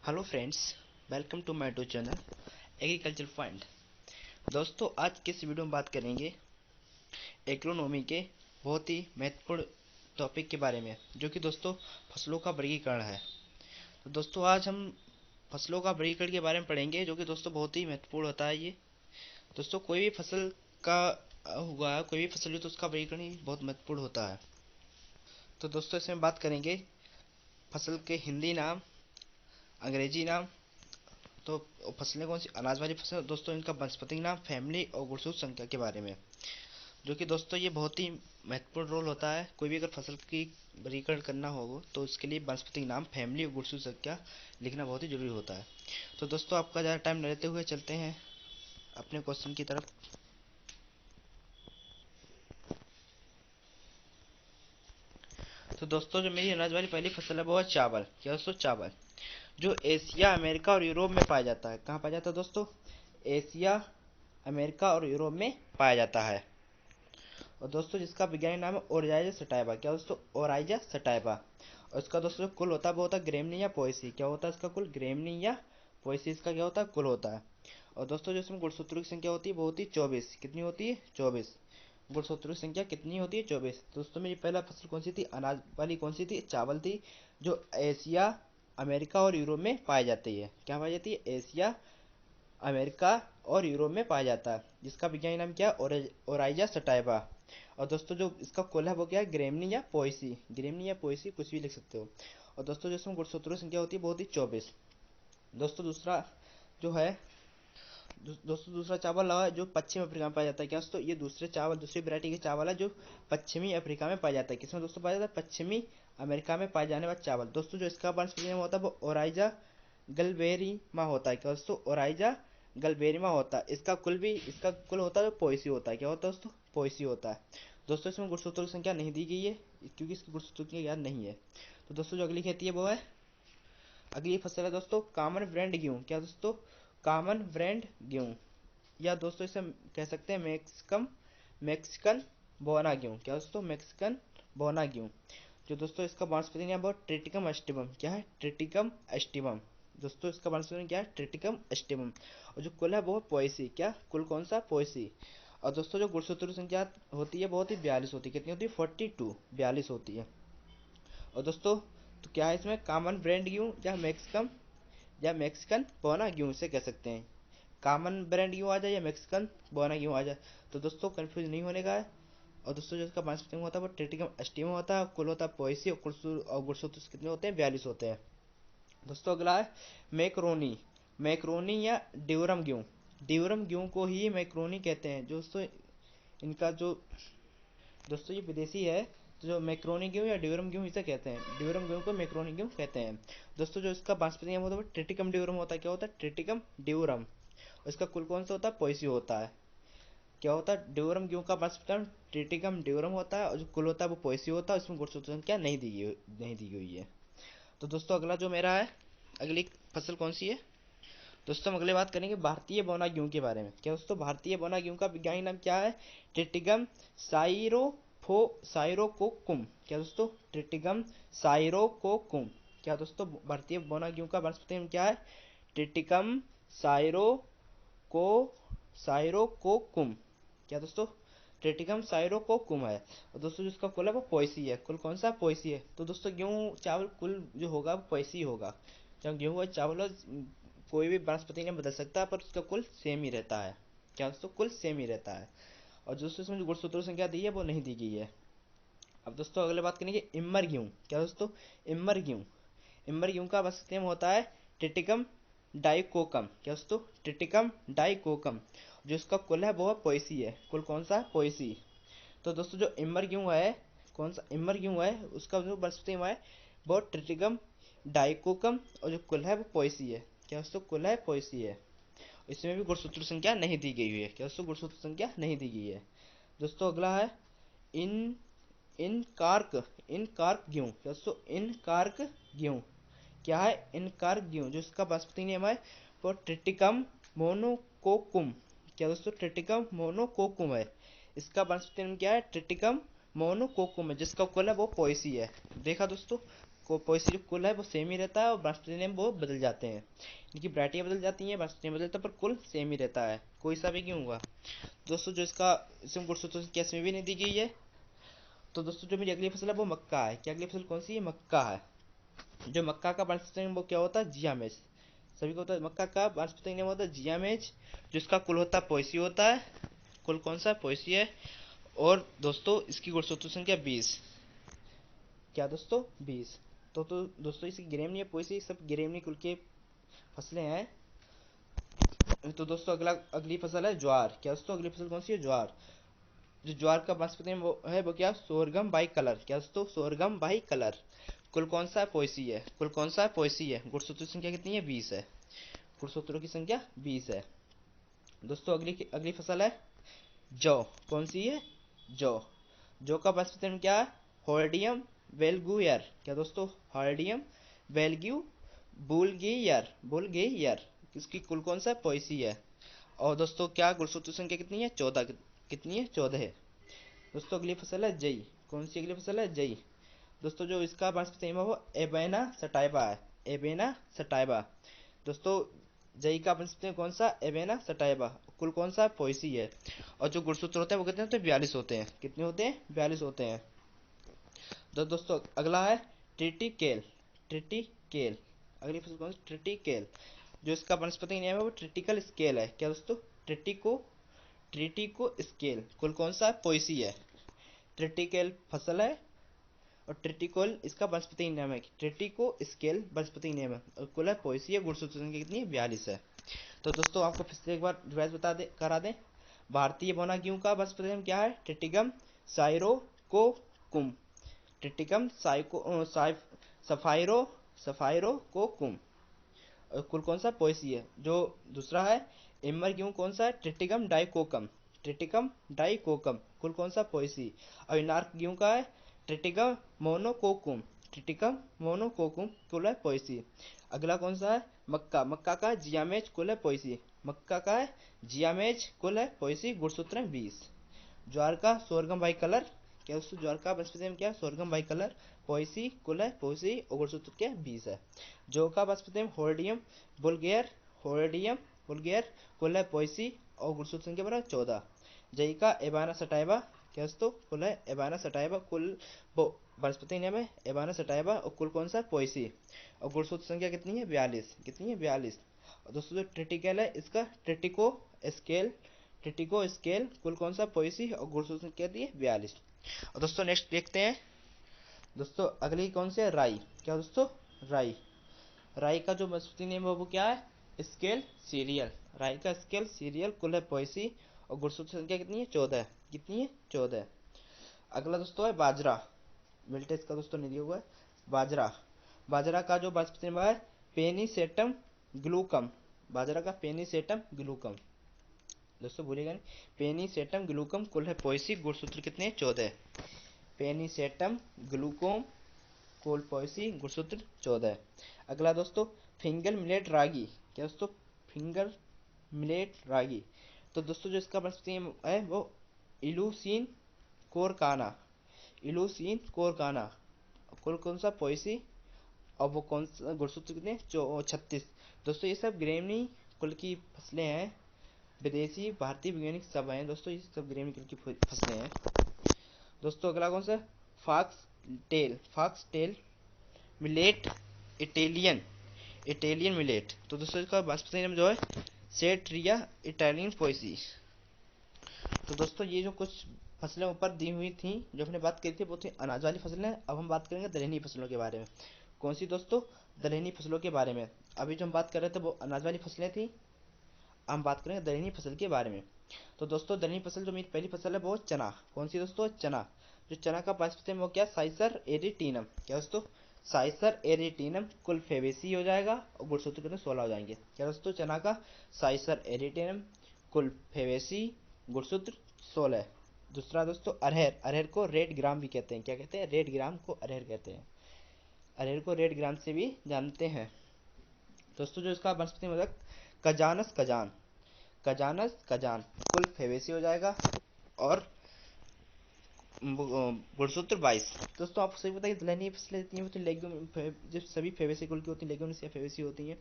Hello friends, welcome to my YouTube channel agriculture fund. दोस्तों, आज के इस वीडियो में बात करेंगे एग्रोनॉमी के बहुत ही महत्वपूर्ण टॉपिक के बारे में, जो कि दोस्तों फसलों का वर्गीकरण है। तो दोस्तों, आज हम फसलों का वर्गीकरण के बारे में पढ़ेंगे, जो कि दोस्तों बहुत ही महत्वपूर्ण होता है। ये दोस्तों कोई भी फसल का हुआ है, कोई भी फसल हो तो उसका वर्गीकरण ही बहुत महत्वपूर्ण होता है। तो दोस्तों, इसमें बात करेंगे फसल के हिंदी नाम, अंग्रेजी नाम। तो फसलें कौन सी, अनाज वाली फसल दोस्तों, इनका वनस्पति नाम, फैमिली और गुणसूत्र संख्या के बारे में, जो कि दोस्तों ये बहुत ही महत्वपूर्ण रोल होता है। कोई भी अगर फसल की वर्गीकरण करना हो तो उसके लिए वनस्पति नाम, फैमिली और गुणसूत्र संख्या लिखना बहुत ही जरूरी होता है। तो दोस्तों, आपका ज़्यादा टाइम न लेते हुए चलते हैं अपने क्वेश्चन की तरफ। तो दोस्तों, जो मेरी अनाज वाली पहली फसल है वो है चावल। क्या दोस्तों? चावल, जो एशिया, अमेरिका और यूरोप में पाया जाता है। कहाँ पाया जाता है दोस्तों? एशिया, अमेरिका और यूरोप में पाया जाता है। और दोस्तों, जिसका वैज्ञानिक नाम है ओराइजा सटाइवा। क्या दोस्तों? Oryza sativa. और इसका दोस्तों जो कुल होता है वो होता है ग्रेमनी या पोएसी। क्या होता है इसका कुल? ग्रेमनी या पोएसी इसका क्या होता है? कुल होता है। और दोस्तों, जो इसमें गुणसूत्रों की संख्या होती है वो होती है 24। कितनी होती है? 24। गुणसूत्रों की संख्या कितनी होती है? 24। दोस्तों, मेरी पहला फसल कौन सी थी? अनाज वाली कौन सी थी? चावल थी, जो एशिया, अमेरिका और यूरोप में पाई जाती है। क्या पाई जाती है? एशिया, अमेरिका और यूरोप में पाया जाता है। जिसका वैज्ञानिक नाम क्या है? Oryza sativa. और दोस्तों, जो इसका कुल है वो क्या है? ग्रेमनी या पोएसी। ग्रेमनी या पोएसी कुछ भी लिख सकते हो। और दोस्तों, जो इसमें गुणसूत्रों की संख्या होती है वो होती है 24। दोस्तों, दूसरा जो है, दोस्तों दूसरा चावल लगा है जो पश्चिम अफ्रीका में पाया जाता है। क्या दोस्तों? ये दूसरे चावल, दूसरी वैरायटी के चावल है जो पश्चिमी अफ्रीका में पाया जाता है। किसमें दोस्तों पाया जाता है? पश्चिमी अमेरिका में पाए जाने वाला चावल। दोस्तों, जो इसका वानस्पतिक नाम होता है वो ओराइजा गल्वेरिमा होता है। क्या दोस्तों? ओराइजा गल्वेरिमा होता है। इसका कुल होता है पोएसी होता है। क्या होता है दोस्तों? पोएसी होता है। दोस्तों, इसमें गुणसूत्रों की संख्या नहीं दी गई है क्योंकि इसकी गुणसूत्रों की ज्ञान नहीं है। तो दोस्तों, जो अगली खेती है वो है, अगली फसल है दोस्तों कॉमन ब्रांड गेहूँ। क्या दोस्तों? कॉमन ब्रांड गेहूँ, या दोस्तों इसे कह सकते हैं मैक्सिकम मैक्सिकन बोना गेहूँ। क्या दोस्तों? मैक्सिकन बोना गेहूँ। जो दोस्तों इसका वानस्पतिक नाम है ट्रिटिकम एस्टिवम। क्या है? Triticum aestivum. दोस्तों, इसका वानस्पतिक क्या है? Triticum aestivum. और जो कुल है वो है पोएसी। क्या कुल? कौन सा? पोएसी। और दोस्तों, जो गुणसूत्र संख्या होती है बहुत ही 42 होती है। कितनी होती है? 42, 42 होती है। और दोस्तों, तो क्या है इसमें? कॉमन ब्रांड गेहूँ या मैक्सिकन बोना गेहूँ से कह सकते हैं। कॉमन ब्रांड गेहूँ आ जाए या मैक्सिकन बोना गेहूँ आ जाए, तो दोस्तों कंफ्यूज नहीं होने का है। और दोस्तों, जो इसका वानस्पतिक होता है वो ट्रिटिकम एस्टिवम होता है। कुल होता है पोएसी, और गुणसूत्र कितने होते हैं? 42 होते हैं। दोस्तों, अगला है मैक्रोनी। मैक्रोनी या ड्यूरम गेहूँ। ड्यूरम गेहूँ को ही मैक्रोनी कहते हैं। दोस्तों, इनका जो, दोस्तों ये विदेशी है। तो जो मैक्रोनी गेहूँ या ड्यूरम गेहूँ इसे कहते हैं। ड्यूरम गेहूँ को मैक्रोनी गेहूँ कहते हैं। दोस्तों, जो इसका वानस्पतिक नाम होता है वो ट्रिटिकम ड्यूरम होता है। क्या होता है? Triticum durum. और इसका कुल कौन सा होता है? पोएसी होता है। क्या होता है? ड्यूरम गेहूं का वानस्पतिक ट्रिटिकम ड्यूरम होता है, और जो कुल होता है वो पोएसी होता है। इसमें गुणसूत्र संख्या नहीं दी गई है। तो दोस्तों, अगला जो मेरा है, अगली फसल कौन सी है? दोस्तों, हम अगले बात करेंगे भारतीय बोना गेहूं के बारे में। क्या दोस्तों? भारतीय बोना गेहूं का वैज्ञानिक नाम क्या है? ट्रिटिगम साइरोकोकुम। क्या दोस्तों? ट्रिटिगम साइरोकोकुम। क्या दोस्तों? भारतीय बोना गेहूं का वानस्पतिक नाम क्या है? ट्रिटिकम साइरोको साइरोकोकुम। क्या दोस्तों? ट्रिटिकम साइरोकोकुम है। और दोस्तों, जिसका कुल है वो पोएसी है। कुल कौन सा? पोएसी है। तो दोस्तों, गेहूं चावल कुल जो होगा वो पोएसी होगा। चाहे गेहूं और चावल हो, कोई भी वनस्पति नहीं बदल सकता, पर उसका कुल सेम ही रहता है। क्या दोस्तों? कुल सेम ही रहता है। और दोस्तों, इसमें जो गुणसूत्रों संख्या दी है वो नहीं दी गई है। अब दोस्तों, अगले बात करेंगे इम्मर गेहूं। क्या दोस्तों? इम्मर गेहूं। इम्मर गेहूं का बस नेम होता है टिटिकम डाइकोकम। क्या दोस्तों? टिटिकम डाइकोकम। जो इसका कुल है वो है पोएसी है। कुल कौन सा? पोएसी। तो दोस्तों, जो इम्मर गेहूं है, कौन सा इम्मर गेहूं है, उसका जो बस नेम है वो ट्रिटिकम डाइकोकम। और जो कुल है वो पोएसी है। क्या दोस्तों? कुल है पोएसी है। इसमें भी गुणसूत्र संख्या नहीं दी गई हुई है। क्या दोस्तों? गुणसूत्र संख्या नहीं दी गई है। दोस्तों, अगला है इन इन कार्क गेहूँ। दोस्तों, इन कार्क गेहूँ क्या है? इन कार्क गेहूँ, जो इसका वानस्पतिक नाम है वो ट्रिटिकम मोनोकोकुम। क्या दोस्तों? ट्रिटिकम मोनोकोकुम है। इसका वानस्पतिक नाम क्या है? ट्रिटिकम मोनोकोकुम है। जिसका कुल है वो पोएसी है। देखा दोस्तों, को पॉइसी जो कुल है वो सेम ही रहता है और वनस्पति नेम वो बदल जाते हैं, इनकी वैरायटियाँ बदल जाती हैं, वनस्पति नेम बदलता है पर कुल सेम ही रहता है, कोई सा भी क्यों हुआ। दोस्तों जो इसका इसमें गुणसूत्र केस में भी नहीं दी गई है। तो दोस्तों जो मेरी अगली फसल है वो मक्का है। क्या अगली फसल कौन सी है? मक्का है। जो मक्का का वनस्पति नेम वो क्या होता है? जियामेज। सभी को होता है मक्का का वनस्पति नेम होता है जियामेज, जो इसका कुल होता है पॉइसी होता है, कुल कौन सा पॉइसी है। और दोस्तों इसकी गुणसूत्र संख्या 20। क्या दोस्तों? 20। तो दोस्तों इसकी ग्रेमनी पॉइसी सब ग्रेमनी कुल के फसलें हैं। तो दोस्तों अगली फसल है ज्वार। क्या दोस्तों अगली फसल कौन सी है? ज्वार। जो ज्वार का वनस्पति नेम वो है वो क्या? Sorghum bicolor. क्या दोस्तों? Sorghum bicolor. कुल कौन सा पॉइसी है? कुल कौन सा पॉइसी है? गुणसूत्र की संख्या कितनी है? 20 है। गुणसूत्रों की संख्या 20 है। दोस्तों अगली फसल है जौ। कौन सी है? जौ। जौ का वनस्पति नाम क्या है? हॉर्डियम वेलगुयर। क्या दोस्तों? हॉर्डियम वेलग्यू बुलगेयर। इसकी कुल कौन सा पॉइसी है? और दोस्तों क्या गुणसूत्र संख्या कितनी है? 14। कितनी है? 14 है। दोस्तों अगली फसल है जई। कौन सी अगली फसल है? जई। दोस्तों जो इसका वनस्पति नाम है वो एबेना सटाइबा है। एबेना सटाइबा। दोस्तों जई का वनस्पति नाम कौन सा? एबेना सटाइबा। कुल कौन सा? पॉइसी है। और जो गुणसूत्र होते हैं वो कितने होते हैं? 42 होते हैं। कितने होते हैं? 42 होते हैं। तो दोस्तों अगला है ट्रिटिकेल। ट्रिटिकेल। अगली फसल कौन सी? ट्रिटिकेल। जो इसका वनस्पति नाम है वो ट्रिटिकल स्केल है। क्या दोस्तों? ट्रिटिको स्केल। कुल कौन सा? पॉइसी है। ट्रिटिकेल फसल है और ट्रिटिकोल इसका वनस्पति नाम है। ट्रिटिको स्केल वनस्पति नाम है और कुल है पॉइसी है। गुणसूत्र संख्या कितनी है? 42 है। तो दोस्तों आपको फिर से एक बार रिवाइज करा दें। भारतीय बौना गेहूं का वनस्पति नाम क्या है? ट्रिटिगम साइरोकोकुम। ट्रिटिगम सफाइरोकोकुम। और कुल कौन सा? पॉइसी है। जो दूसरा है इमर गेहूं कौन सा है? ट्रिटिगम डाइकोकम। ट्रिटिगम डाइकोकम। कुल कौन सा? पॉइसी। और इनार्क गेहूं का है ट्रिटिगम मोनोकोकुम। ट्रिटिगम मोनोकोकुम। कुल है पॉइसी। अगला कौन सा है? मक्का। मक्का का जियामेज कुल है पॉइसी। मक्का का है जियामेज कुल है पॉइसी। गुणसूत्र है 20। ज्वार का सोरगम बाई कलर। क्या दोस्तों ज्वार का वनस्पति नाम क्या? Sorghum by colour. पॉइसी कुल है पॉइसी और गुणसूत्र क्या? 20 है। जौ का वनस्पति नाम होर्डियम बुलगेयर। होर्डियम बुलगेयर। कुल है पॉइसी और गुणसूत्र संख्या बना 14। जई का एबाना सटाइबा। क्या दोस्तों? कुल है एबाना सटाइबा। कुल वनस्पति नाम है एबाना सटाइबा और कुल कौन सा? पॉइसी और गुणसूत्र संख्या कितनी है? 42। कितनी है? 42। और दोस्तों जो ट्रिटिकल है इसका ट्रिटिको स्केल। ट्रिटिको स्केल। कुल कौन सा? पॉइसी और गुणसूत्र संख्या दी है? 42। और दोस्तों नेक्स्ट देखते हैं। दोस्तों अगली कौन सी है? राई। क्या दोस्तों? राई। राई का जो वनस्पति नेम है वो क्या है? Scale serial. राई का स्केल सीरियल। कुल है पॉइसी और गुणसूत्र संख्या कितनी है? 14। कितनी है? 14। अगला दोस्तों है बाजरा। मिल्टेस का दोस्तों नहीं दिया हुआ है। बाजरा। बाजरा का जो वनस्पति नाम है पेनीसेटम ग्लूकम। बाजरा का पेनीसेटम ग्लूकम। दोस्तों भूलिएगा नहीं, पेनीसेटम ग्लूकम। कुल है पॉइसी। गुणसूत्र कितने हैं? 14। पेनीसेटम ग्लूकोम कुल पॉइसी गुणसूत्र 14। अगला दोस्तों फिंगर मिलेट रागी। क्या दोस्तों? फिंगर मिलेट रागी। तो दोस्तों जो इसका वनस्पति है वो इलूसीन कोरकाना। इलूसीन कोरकाना। कुल कौन सा? पॉइसी और वो कौन सा? गुणसूत्र कितने? 36। दोस्तों ये सब ग्रेमनी कुल की फसलें हैं। विदेशी भारतीय वैज्ञानिक सब हैं दोस्तों, ये सब ग्रेमनी कुल की फसलें हैं। दोस्तों अगला कौन सा? Foxtail millet Italian. Italian millet. तो दोस्तों इसका वनस्पति नाम जो है सेट्रिया इटालियन पॉइसी। तो दोस्तों ये जो कुछ फसलें ऊपर दी हुई थी जो हमने बात करी थी वो थी अनाज वाली फसलें। अब हम बात करेंगे दलहनी फसलों के बारे में। कौन सी दोस्तों? दलहनी फसलों के बारे में। अभी जो हम बात कर रहे थे वो अनाज वाली फसलें थी, हम बात करेंगे दलहनी फसल के बारे में। तो दोस्तों दलहनी फसल जो मेरी पहली फसल है वो चना। कौन सी दोस्तों? चना। जो चना का वनस्पति वो क्या? साइसर एरिटीनम। क्या दोस्तों? साइसर एरिटीनम। कुल फेवेसी हो जाएगा और गुणसूत्र कितने? 16 हो जाएंगे। क्या दोस्तों? चना का साइसर एरिटीनम कुल फेवेसी गुणसूत्र 16। दूसरा दोस्तों अरहर। अरहर को रेड ग्राम भी कहते हैं। क्या कहते हैं? रेड ग्राम को अरहर कहते हैं। अरहर को रेड ग्राम से भी जानते हैं। दोस्तों जो इसका वनस्पति मतलब कजानस कजान। कजानस कजान। कुल फेवेसी हो जाएगा और गुणसूत्र 22। दोस्तों आपको सही पता है कि दलहनी फसलें होती हैं वो तो लेग्यूम जो सभी फेवेसी कुल की होती हैं, लेग्यूमिनस या फेवेसी होती हैं।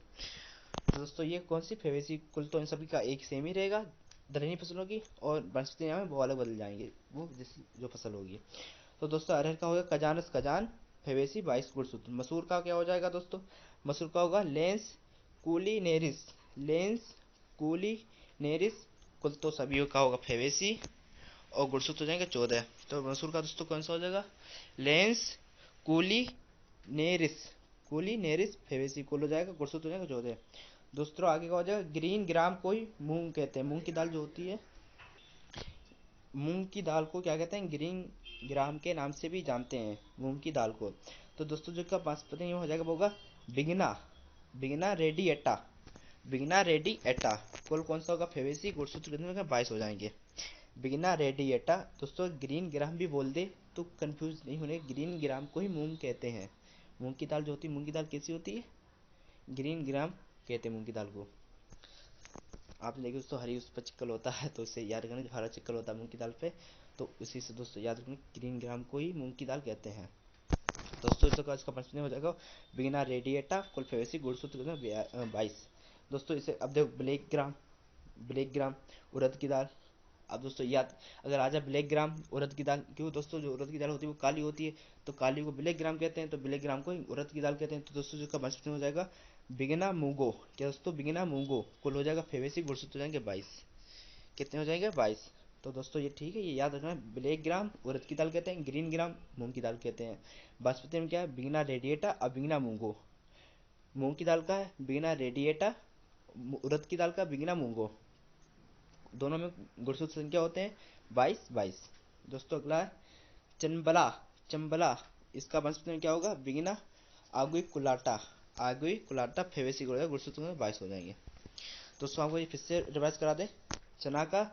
तो दोस्तों ये कौन सी फेवेसी कुल, तो इन सभी का एक सेम ही रहेगा दलहनी फसलों की, और वनस्पतियां में वो अलग बदल जाएंगे वो जिस जो फसल होगी। तो दोस्तों अरहर का होगा कजानस कजान फेवेसी 22 गुणसूत्र। मसूर का क्या हो जाएगा दोस्तों, मसूर का होगा लेंस कूलिनेरिस, लेंस कूलिनेरिस कुल तो सभी का होगा फेवेसी, और गुणसूत्र हो जाएंगे 14। तो मसूर का दोस्तों कौन सा हो जाएगा, लेंस कूलिनेरिस, कूलिनेरिस फेवेसी कुल हो जाएगा, गुणसूत्र हो जाएगा 14। दोस्तों आगे का हो जाएगा ग्रीन ग्राम, कोई मूंग कहते हैं, मूंग की दाल जो होती है, मूंग की दाल को क्या कहते हैं, ग्रीन ग्राम के नाम से भी जानते हैं मूंग की दाल को। तो दोस्तों जो का पांचपति हो जाएगा वो होगा बिगना, बिगना रेडी एटा, बिगना रेडी एटा कुल कौन सा होगा फेवेसी, गुणसूत्र कितने होगा 22 हो जाएंगे। बिगना रेडी एटा दोस्तों ग्रीन ग्राम भी बोल दे तो कंफ्यूज नहीं होने, ग्रीन ग्राम को ही मूंग कहते हैं। मूंग की दाल जो होती है, मूंग की दाल कैसी होती है, ग्रीन ग्राम कहते हैं मूंग की दाल को। आपने देखिए दोस्तों हरी उस पर चिक्कल होता है तो उससे याद रखना, हरा चिक्कल होता है मूंग की दाल पे, तो उसी से दोस्तों याद रखना ग्रीन ग्राम को ही मूंग की दाल कहते हैं। दोस्तों इसका पंचमी हो जाएगा बिगिना रेडिएटा कुल फेवेसी गुणसूत्र 22। दोस्तों इसे अब देखो ब्लैक ग्राम, ब्लैक ग्राम उड़द की दाल। अब दोस्तों याद अगर आ जाए ब्लैक ग्राम उड़द की दाल, क्यों दोस्तों जो उड़द की दाल होती है वो काली होती है, तो काली को ब्लैक ग्राम कहते हैं, तो ब्लैक ग्राम को ही उड़द की दाल कहते हैं। तो दोस्तों जिसका पंचमी हो जाएगा बिगना मूंगो, क्या दोस्तों बिगना मूंगो कुल हो जाएगा फेवेसी गुणसूत्र हो जाएंगे 22। कितने हो जाएंगे 22। तो दोस्तों ये ठीक है, ये याद रखना, ब्लैक ग्राम उड़द की दाल कहते हैं, ग्रीन ग्राम मूंग की दाल कहते हैं। बासमती में क्या है, बिगना रेडिएटा और बिगना मूंगो। मूंग की दाल का है बिगना रेडिएटा, उड़द की दाल का बिगना मूंगो, दोनों में गुणसूत्र संख्या होते हैं 22 22। दोस्तों अगला है चंबला, चंबला इसका वंशज में क्या होगा, बिगना आगुई कुलाटा, आगुई कुलाटा फेवेसी गुणसूत्र में 22 हो जाएंगे। दोस्तों आपको ये फिर से रिवाइज करा दें, चना का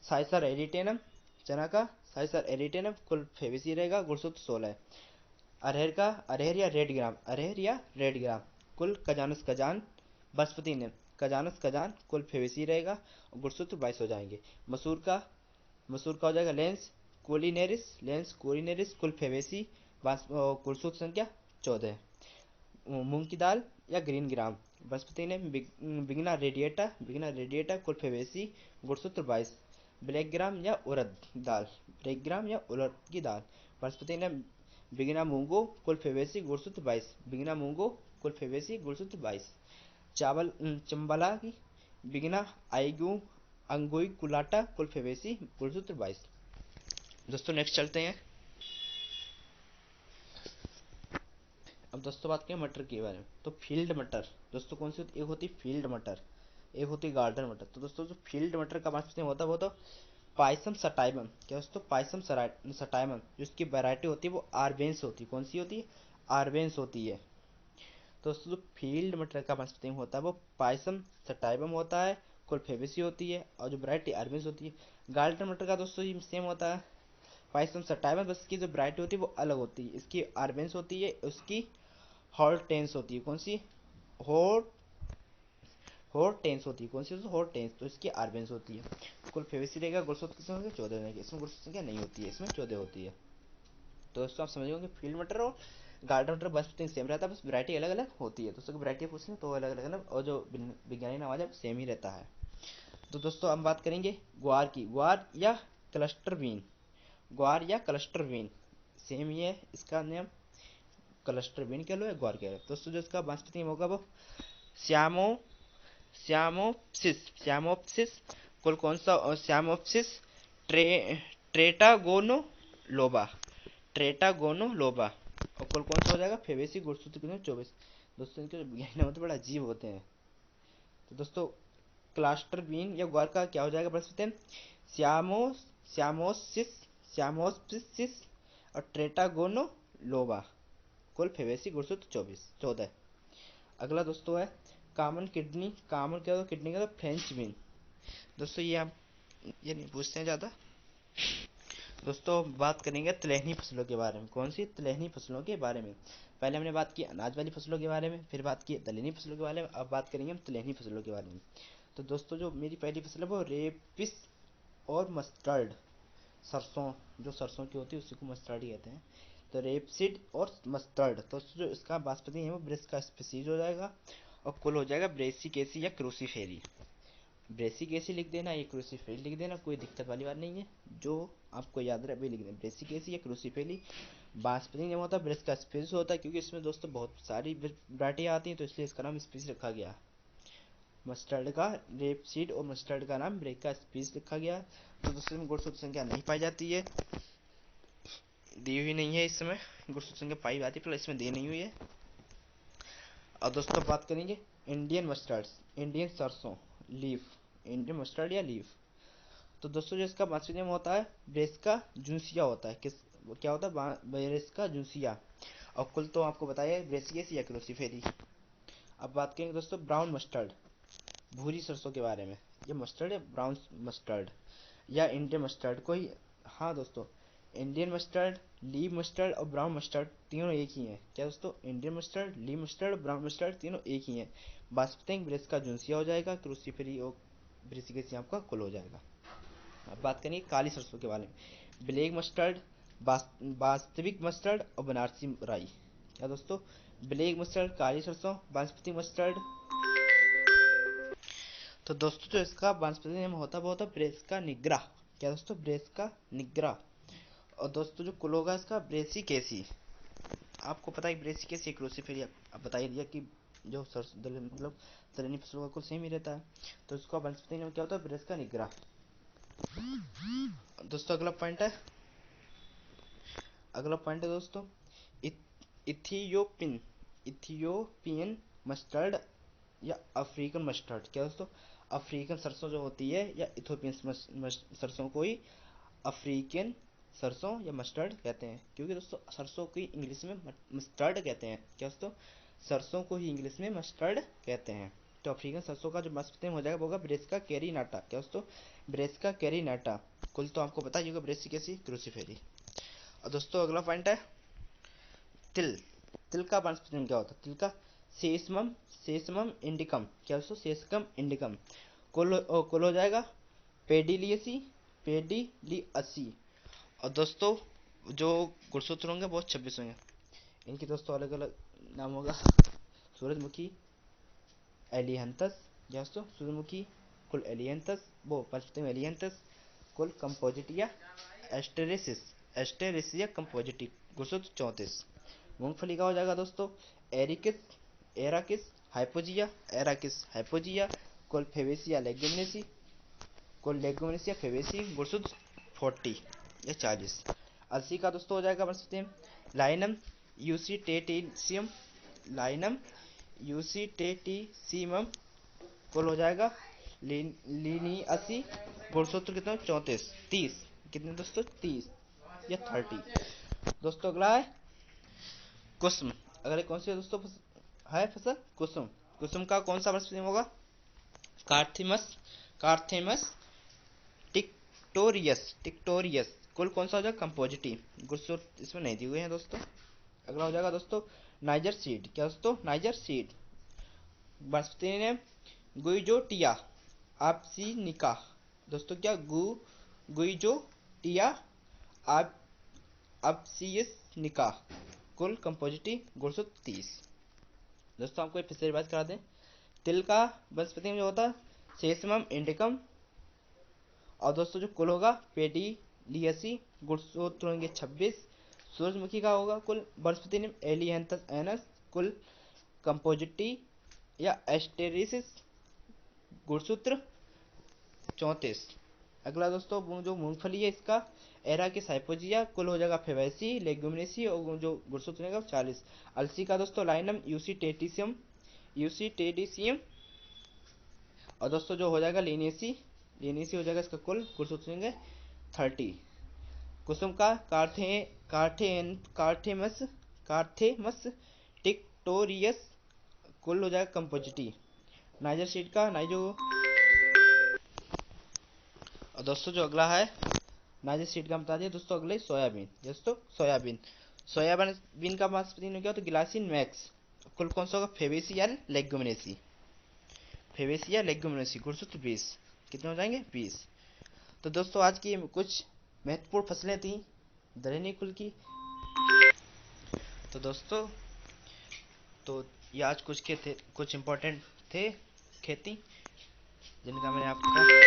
साइसर एरिटेनम, चना का साइसर एरिटेनम कुल फेवेसी रहेगा, गुणसूत्र 16 है। अरहर का अरहर या रेड ग्राम, अरहर या रेड ग्राम कुल कजानस कजान, बासमती ने कजानस कजान कुल फेवेसी रहेगा, गुणसूत्र 22 हो जाएंगे। मसूर का, मसूर का हो जाएगा लेंस कोलिनेरिस, लेंस कोलिनेरिस कुल फेवेसी, गुणसूत्र संख्या 14 है। मूंग की दाल या ग्रीन ग्राम, बृहस्पति ने बिगना रेडिएटा, बिगना रेडिएटा कुल फेवेसी, गुणसूत्र 22। ब्लैक ग्राम या उड़द दाल, ब्लैक ग्राम या उड़द की दाल, बृहस्पति ने बिगना मूंगो कुल फेवेसी, गुणसूत्र 22, बिगना मूंगो कुल फेवेसी, गुणसूत्र 22। चावल चंबला की बिगना आईगू अंगुई कुलाटा कुल फेवेसी, गुणसूत्र 22। दोस्तों नेक्स्ट चलते हैं। अब दोस्तों बात करें मटर के बारे में, तो फील्ड मटर दोस्तों कौन सी होती है, एक होती है फील्ड मटर, एक होती है गार्डन मटर। तो दोस्तों जो फील्ड मटर का बात होता है वो तो पाइसम सटाइमम, क्या दोस्तों पाइसम सटाइमम, जो इसकी वैरायटी होती है वो आर्बेंस होती है, कौन सी होती है, आर्बेंस होती है। तो दोस्तों जो फील्ड मटर का बात होता है वो पाइसम सटाइमम होता है, कुल फेवेसी होती है, और जो वैरायटी आर्बेंस होती है। गार्डन मटर का दोस्तों ये सेम होता है पाइसम सटाइमम, बस इसकी जो वैरायटी होती है वो अलग होती है, इसकी आर्बेंस होती है, उसकी हॉर्टेंस होती है, कौन सी, हॉट हॉर्टेंस होती है, कौन सी हॉर्टेंस, तो इसकी आर्बेंस होती है। कुल फेवेसी रहेगा, गुणसूत्र किसमें होंगे 14 होंगे, इसमें गुणसूत्र संख्या नहीं होती है, इसमें 14 होती है। तो दोस्तों आप समझ गए फील्ड मटर और गार्डन मटर बस सेम रहता है, बस वैरायटी अलग अलग होती है। दोस्तों वैरायटी पूछ लें तो अलग अलग है, और जो विज्ञानी नाम है सेम ही रहता है। तो दोस्तों हम बात करेंगे ग्वार की, ग्वार या क्लस्टर बीन, ग्वार या क्लस्टर बीन सेम ही है, इसका नाम क्लस्टर बीन कह लो या ग्वार कह लो। दोस्तों जो इसका वानस्पतिक नाम होगा वो श्यामो श्यामोप्सिस, श्यामोप्सिस कुल कौन सा, श्यामोप्सिस ट्रे ट्रेटागोनो लोबा, ट्रेटागोनो लोबा, और कुल कौन सा हो जाएगा फेवेसी, गुणसूत्र कितने 24। दोस्तों इनके नाम होते बड़ा अजीब होते हैं। तो दोस्तों क्लास्टर बीन या ग्वार का क्या हो जाएगा बृहस्पति, श्यामो श्यामोसिस, श्यामोप्सिस और ट्रेटागोनो लोबा कुल फेवेसी, गुणसूत्र 14। अगला दोस्तों है कॉमन किडनी, कॉमन क्या होगा किडनी का, तो फ्रेंच बीन। दोस्तों ये आप ये नहीं पूछते हैं ज़्यादा। दोस्तों बात करेंगे तिलहनी फसलों के बारे में, कौन सी तिलहनी फसलों के बारे में। पहले हमने बात की अनाज वाली फसलों के बारे में, फिर बात की दलहनी फसलों के बारे में, अब बात करेंगे हम तिलहनी फसलों के बारे में। तो दोस्तों जो मेरी पहली फसल है वो रेपिस और मस्टर्ड सरसों, जो सरसों की होती है उसी को मस्टर्ड कहते हैं। तो रेपसीड और मस्टर्ड, तो जो इसका बासमती है वो ब्रेस्का स्पीसीज हो जाएगा, और कुल हो जाएगा ब्रेसिकेसी या क्रूसीफेरी। ब्रेसिकेसी लिख देना, ये क्रूसीफेरी लिख देना, कोई दिक्कत वाली बात नहीं है, जो आपको याद रहे वही लिख देना, ब्रेसिकेसी या क्रूसीफेरी। बासमती नहीं होता, ब्रेस्का स्पीसीज होता है, क्योंकि इसमें दोस्तों बहुत सारी वैरायटियाँ आती हैं, तो इसलिए इसका नाम स्पीसीज रखा गया। मस्टर्ड का रेपसीड और मस्टर्ड का नाम ब्रेका स्पीसीज रखा गया। तो दोस्तों में गुणसूत्र संख्या नहीं पाई जाती है, दी हुई नहीं है इस समय, गुणसूत्र संख्या पाई जाती है पर इसमें दी नहीं हुई है। और दोस्तों बात करेंगे इंडियन मस्टर्ड, इंडियन सरसों, लीफ, इंडियन मस्टर्ड या लीफ। तो दोस्तों जो इसका बासमती नेम होता है ब्रेस्का जूसिया होता है, किस वो क्या होता है, ब्रेस्का जूसिया। और कुल तो आपको बताया ब्रेसिकेसी या क्रूसीफेरी। अब बात करेंगे दोस्तों ब्राउन मस्टर्ड, भूरी सरसों के बारे में। ये मस्टर्ड है ब्राउन मस्टर्ड या इंडियन मस्टर्ड कोई। हाँ दोस्तों, इंडियन मस्टर्ड, लीव मस्टर्ड और ब्राउन मस्टर्ड तीनों एक ही हैं। क्या दोस्तों, Indian mustard, leave mustard, brown mustard तीनों एक ही हैं। बासमती ब्रेस्का जूसिया हो जाएगा, क्रूसीफेरी और ब्रेसिकेसी आपका कुल हो जाएगा। अब बात करेंगे काली सरसों के बारे में, ब्लैक मस्टर्ड, वास्तविक मस्टर्ड और बनारसी राई। क्या दोस्तों, ब्लैक मस्टर्ड, काली सरसों, बासमती मस्टर्ड। तो दोस्तों जो इसका वानस्पतिक नाम होता है वो होता है ब्रेस्का निग्रा। क्या दोस्तों, ब्रेस्का निग्रा। और दोस्तों जो कुल होगा इसका ब्रेसिकेसी। आपको पता है ब्रेसिकेसी क्रूसीफेरी, आप बता दिया कि जो मतलब दलहनी फसलों का कुल सेम ही रहता है। तो इसका वानस्पतिक नाम क्या होता है, ब्रेस्का निग्रा। दोस्तों अगला पॉइंट है, दोस्तों इथियोपियन, इथियोपियन मस्टर्ड या अफ्रीकन मस्टर्ड। क्या दोस्तों, अफ्रीकन सरसों जो होती है या इथोपियन सरसों को ही अफ्रीकन सरसों या मस्टर्ड कहते हैं, क्योंकि दोस्तों सरसों को इंग्लिश में मस्टर्ड कहते हैं। क्या दोस्तों, सरसों को ही इंग्लिश में मस्टर्ड कहते हैं। तो अफ्रीकन सरसों का जो मस्टर्ड हो जाएगा वो होगा ब्रेस्का कैरीनाटा। क्या दोस्तों, ब्रेस्का कैरीनाटा। कुल तो आपको पता ही होगा ब्रेसिकेसी क्रूसीफेरी। और दोस्तों अगला पॉइंट है तिल। तिल का वानस्पतिक क्या होता है, तिल का सेसमम, सेसमम इंडिकम। क्या दोस्तों, सेसकम इंडिकम। कुल हो जाएगा पेडिलियसी, पेडिलियसी। और दोस्तों जो गुणसूत्र होंगे वो 26 होंगे, इनकी दोस्तों अलग अलग नाम होगा। सूरजमुखी एलियंथस, या दोस्तों सूरजमुखी कुल एलियंथस, वो वानस्पतिक एलियंथस, कुल कंपोजिटिया एस्टेरेसिस, एस्टेरेसिया कंपोजिटी, गुणसूत्र 34। मूंगफली का हो जाएगा दोस्तों एरिकिस, एराकिस हाइपोजिया, एराकिस हाइपोजिया, कुल फेवेसिया लेग्यूमिनेसी, कुल लेग्यूमिनेसिया फेवेसी, गुणसूत्र 40 या 40। अलसी का दोस्तों हो जाएगा वनस्पति लाइनम यूसीटेटिसियम, लाइनम यूसीटेटिसियम, कुल हो जाएगा लीनियसी, गुणसूत्र कितना 34, 30, कितने दोस्तों 30 या 30। दोस्तों अगला है कुसुम। अगले कौन सी है दोस्तों है फसल, कुसुम। कुसुम का कौन सा वनस्पति होगा, कार्थेमस, कार्थेमस टिक्टोरियस, टिक्टोरियस। कुल कौन सा हो जाएगा कंपोजिटी, गुणसूत्र इसमें नहीं दिए हुए हैं दोस्तों। अगला हो जाएगा दोस्तों नाइजर सीड। क्या दोस्तों, नाइजर सीड। वनस्पति नेम गुइजोटिया आपसिनिका। दोस्तों क्या गुइजोटिया आप आपसियनिका, कुल कंपोजिटी गुणसूत्र 30। दोस्तों आपको फिर से बात करा दें, तिल का वनस्पति में जो होता है सेसमम इंडिकम। और दोस्तों जो कुल होगा पेडिलियसी, गुणसूत्र होंगे 26। सूरजमुखी का होगा कुल वनस्पति नेम एलियंथस एनस, कुल कंपोजिटी या एस्टेरिसिस, गुणसूत्र 34। अगला दोस्तों जो मूंगफली है इसका एराकिस हाइपोजिया, कुल हो जाएगा फेवेसी लेग्यूमिनेसी, और जो गुणसूत्र होगा 40। अलसी का दोस्तों लाइनम यूसीटेटिसियम, यूसीटेटिसियम। और दोस्तों जो हो जाएगा लीनियसी, लीनियसी हो जाएगा इसका कुल गुणसूत्र होंगे 30। कुसुम का कार्थेमस, कार्थेमस टिक्टोरियस, कुल हो जाएगा कंपोजिटी। नाइजर सीड का नाइजो। और दोस्तों जो अगला है नाइजर सीड का बता दिया दोस्तों। अगले सोयाबीन, दोस्तों सोयाबीन, सोयाबीन का वानस्पति क्या होता है ग्लासिन मैक्स। कुल कौन सा होगा फेवेसी या लेग्यूमिनेसी, फेवेसी या लेग्यूमिनेसी, गुणसूत्र 20, कितने हो जाएंगे 20। तो दोस्तों आज की कुछ महत्वपूर्ण फसलें थी दलहनी कुल की। तो दोस्तों, तो ये आज कुछ इम्पोर्टेंट थे खेती, जिनका मैंने आपका